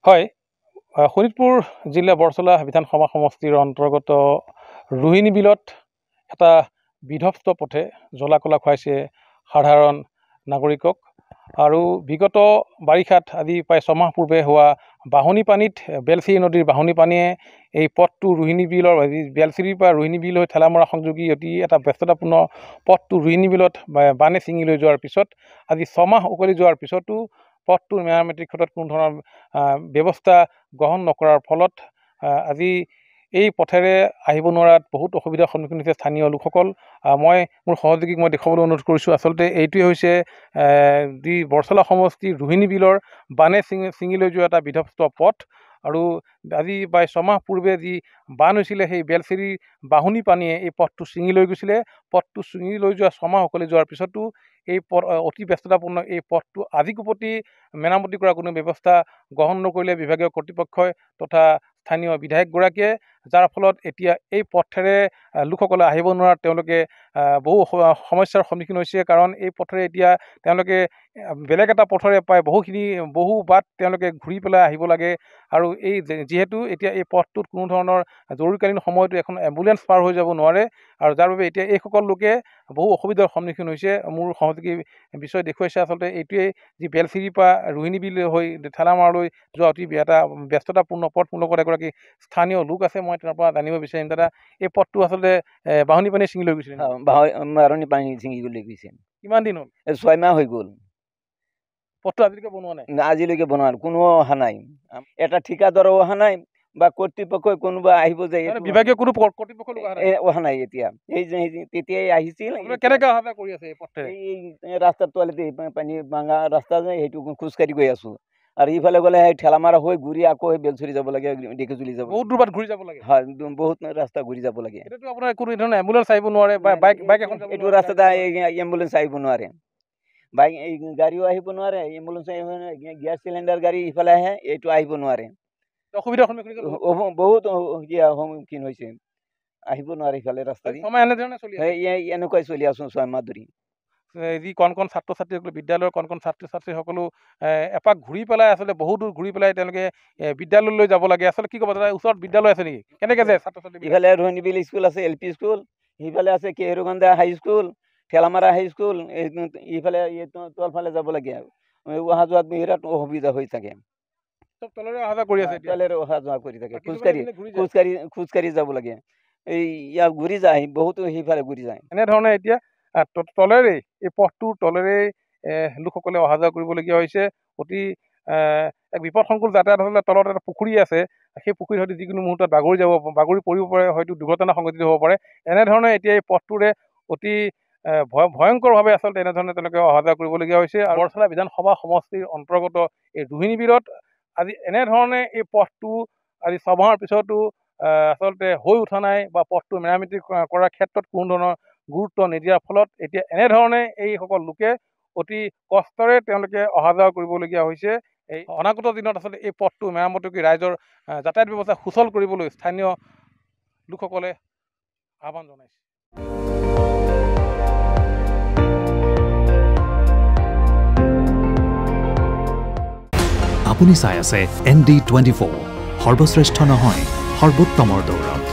হয়, শোণিতপুৰ জিলা বৰচলা বিধানসভা সমষ্টিৰ অন্তৰ্গত ৰোহিণী বিলত এটা বিধ্বস্ত পথে জ্বলা-কলা খুৱাইছে সাধাৰণ নাগৰিকক। আৰু বিগত বাৰিষাত আজি প্ৰায় ছমাহ পূৰ্বে হোৱা বাঢ়নী পানীত বেলশ্ৰী নদীৰ বাঢ়নী পানীয়ে এই পথটো ৰোহিণী বিলৰ বেলশ্ৰীৰ পৰা ৰোহিণী বিল হৈ ঠেলামৰা সংযোগী অতি এটা ব্যস্ততাপূৰ্ণ পথটো ৰোহিণী বিলত বানে ছিঙি লৈ যোৱাৰ পিছত আজি ছমাহ উকলি যোৱাৰ পিছতো পথটোৰ মেৰামতিৰ ক্ষেত্ৰত কোনো ধৰণৰ ব্যৱস্থা গ্ৰহণ নকৰাৰ ফলত আজি এই পথেৰে আহিব নোৱাৰাত বহুত অসুবিধাৰ সন্মুখীন হৈছে স্থানীয় লোকসকল। মই মোৰ সহযোগীক মই দেখুৱাবলৈ অনুৰোধ কৰিছোঁ। আচলতে এইটোৱে হৈছে যি বৰচলা সমষ্টিৰ ৰোহিণী বিলৰ বানে ছিঙি লৈ যোৱা এটা বিধ্বস্ত পথ। আৰু আজি প্ৰায় ছমাহ পূৰ্বে যি বান হৈছিলে সেই বেলশ্ৰীৰ বাঢ়নী পানীয়ে এই পথটো ছিঙি লৈ গৈছিলে। পথটো ছিঙি লৈ যোৱা ছমাহ উকলি যোৱাৰ পিছতো এই পথ অতি ব্যস্ততাপূৰ্ণ এই পথটো আজিকোপতি মেৰামতি কৰাৰ কোনো ব্যৱস্থা গ্ৰহণ নকৰিলে বিভাগীয় কৰ্তৃপক্ষই তথা স্থানীয় বিধায়কগৰাকীয়ে, যাৰ ফলত এতিয়া এই পথেৰে লোকসকলে আহিব নোৱাৰাত তেওঁলোকে বহু সমস্যাৰ সন্মুখীন হৈছে। কাৰণ এই পথেৰে এতিয়া তেওঁলোকে বেলেগ এটা পথেৰে প্ৰায় বহু বাট তেওঁলোকে ঘূৰি পেলাই আহিব লাগে। আৰু এই যিহেতু এতিয়া এই পথটোত কোনো ধৰণৰ জৰুৰীকালীন সময়তো এখন এম্বুলেঞ্চ পাৰ হৈ যাব নোৱাৰে, আৰু যাৰ বাবে এতিয়া এইসকল লোকে বহু অসুবিধাৰ সন্মুখীন হৈছে। মোৰ সহযোগী বিষয় দেখুৱাইছে আচলতে এইটোৱেই যি বেলশ্ৰীৰ পৰা ৰোহিণী বিল হৈ ঠেলামৰালৈ যোৱা অতি এটা ব্যস্ততাপূৰ্ণ পথ। মোৰ লগত এগৰাকী স্থানীয় লোক আছে, মই তেওঁৰ পৰা জানিব বিচাৰিম। দাদা, এই পথটো আচলতে বাঢ়নী পানী ছিঙি লৈ গৈছিলে? বাঢ়নী পানী ছিঙি লৈ গৈছে। কিমান দিন হ'ল? 6 মাহ হৈ গ'ল। পথটো আজিলৈকে বনোৱা নাই? আজিলৈকে বনোৱা নাই, কোনো অহা নাই। এটা ঠিকাদাৰো অহা নাই বা কৰ্তৃপক্ষই কোনোবা আহিব যে বিভাগীয় কোনো কৰ্তৃপক্ষ অহা নাই। এতিয়া এই তেতিয়াই আহিছিল। কেনেকৈ অহা যোৱা কৰি আছে এই পথেৰে? এই ৰাস্তাৰ তলেতে পানী ভাঙা ৰাস্তা যে সেইটো খোজকাঢ়ি গৈ আছো। আৰু ইফালে গ'লে সেই ঠেলামাৰা হৈ ঘূৰি আকৌ বেলচুৰি যাব লাগে, ঢেকীয়াজুলি যাব। বহুত দূৰ বাট ঘূৰি যাব লাগে? হয়, বহুত ৰাস্তা ঘূৰি যাব লাগে। এতিয়াতো আপোনাৰ কোনো ধৰণৰ এম্বুলেঞ্চ আহিব নোৱাৰে বা বাইক এখন এইটো ৰাস্তাতে এম্বুলেঞ্চ আহিব নোৱাৰে, বাইক গাড়ীও আহিব নোৱাৰে, এম্বুলেঞ্চ আহিব নোৱাৰে। গেছ চিলিণ্ডাৰ গাড়ী ইফালে আহে, এইটো আহিব নোৱাৰে। অসুবিধাৰ সন্মুখীন বহুত সন্মুখীন হৈছে, আহিব নোৱাৰে ইফালে ৰাস্তা। এনেকুৱাই চলি আছো 6 মাহ ধৰি। যি কণ ছাত্ৰ ছাত্ৰীসকলে বিদ্যালয়ৰ কণ ছাত্ৰ ছাত্ৰীসকলো এপাক ঘূৰি পেলাই আচলতে বহু দূৰ ঘূৰি পেলাই তেওঁলোকে বিদ্যালয়লৈ যাব লাগে। আচলতে কি ক'ব, দাদা ওচৰত বিদ্যালয় আছে নেকি? কেনেকৈ যায় ছাত্ৰ ছাত্ৰী? ইফালে ৰোহিণী বিল স্কুল আছে, LP স্কুল। সিফালে আছে কেহৰুগন্ধা হাই স্কুল, ঠেলামাৰা হাই স্কুল। ইফালে তলফালে যাব লাগে, অহা যোৱাত বিৰাট অসুবিধা হৈ থাকে। চব তলেৰে অহা যোৱা কৰি আছে? তলেৰে অহা যোৱা কৰি থাকে, খোজকাঢ়ি যাব লাগে। এই ইয়াৰ ঘূৰি যায়, বহুতো সিফালে ঘূৰি যায়। এনেধৰণে এতিয়া তলেৰেই এই পথটোৰ তলেৰেই লোকসকলে অহা যোৱা কৰিবলগীয়া হৈছে। অতি এক বিপদসংকুল যাতায়াত হ'লে তলত এটা পুখুৰী আছে, সেই পুখুৰীত হয়তো যিকোনো মুহূৰ্তত বাগৰি পৰিব পাৰে, হয়তো দুৰ্ঘটনা সংঘটিত হ'ব পাৰে। এনেধৰণে এতিয়া এই পথটোৰে অতি ভয়ংকৰভাৱে আচলতে এনেধৰণে তেওঁলোকে অহা যোৱা কৰিবলগীয়া হৈছে। আৰু বৰচলা বিধানসভা সমষ্টিৰ অন্তৰ্গত এই ৰোহিণী বিলত আজি এনেধৰণে এই পথটো আজি ছমাহৰ পিছতো আচলতে হৈ উঠা নাই, বা পথটো মেৰামতি কৰাৰ ক্ষেত্ৰত কোনো ধৰণৰ গুৰুত্ব নিদিয়াৰ ফলত এতিয়া এনেধৰণে এইসকল লোকে অতি কষ্টৰে তেওঁলোকে অহা যোৱা কৰিবলগীয়া হৈছে। এই অনাগত দিনত আচলতে এই পথটো মেৰামতি কৰি ৰাইজৰ যাতায়াত ব্যৱস্থা সুচল কৰিবলৈ স্থানীয় লোকসকলে আহ্বান জনাইছে। আপুনি চাই আছে ND24, সৰ্বশ্ৰেষ্ঠ নহয় সৰ্বোত্তমৰ দৌৰত।